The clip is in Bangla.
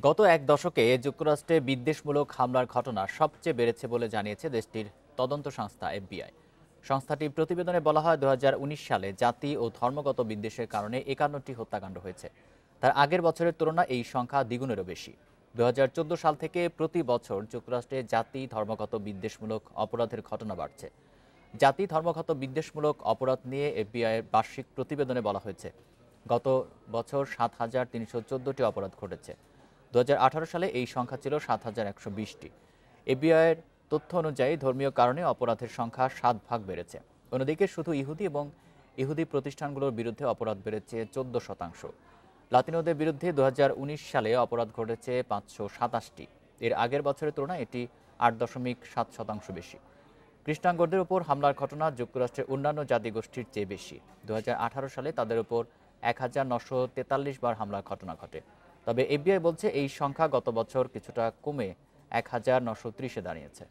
গত এক দশকে যুক্তরাষ্ট্রে বিদ্বেষমূলক হামলার ঘটনা সবচেয়ে বেড়েছে বলে জানিয়েছে দেশটির তদন্ত সংস্থা এফবিআই। সংস্থাটির প্রতিবেদনে বলা হয় 2019 সালে জাতি ও ধর্মগত বিদ্বেষের কারণে 51টি হত্যাকাণ্ড হয়েছে। তার আগের বছরের তুলনায় এই সংখ্যা দ্বিগুণেরও বেশি। 2014 সাল থেকে প্রতি বছর যুক্তরাষ্ট্রে জাতি ধর্মগত বিদ্বেষমূলক অপরাধের ঘটনা বাড়ছে। জাতি ধর্মগত বিদ্বেষমূলক অপরাধ নিয়ে এফবিআইয়ের বার্ষিক প্রতিবেদনে বলা হয়েছে, গত বছর 7,314টি অপরাধ ঘটেছে। 2018 সালে এই সংখ্যা ছিল 7,120টি। এফবিআইয়ের তথ্য অনুযায়ী ধর্মীয় কারণে অপরাধের সংখ্যা 7 ভাগ বেড়েছে। অন্যদিকে শুধু ইহুদি এবং ইহুদি প্রতিষ্ঠানগুলোর বিরুদ্ধে অপরাধ বেড়েছে 14%। লাতিনোদের বিরুদ্ধে 2019 সালে অপরাধ ঘটেছে 527টি। এর আগের বছরের তুলনায় এটি 8.7% বেশি। কৃষ্ণাঙ্গদের উপর হামলার ঘটনা যুক্তরাষ্ট্রের অন্যান্য জাতিগোষ্ঠীর চেয়ে বেশি। 2018 সালে তাদের উপর 1943 বার হামলার ঘটনা ঘটে। তবে এফবিআই বলছে এই সংখ্যা গত বছর কিছুটা কমে 1930-এ দাঁড়িয়েছে।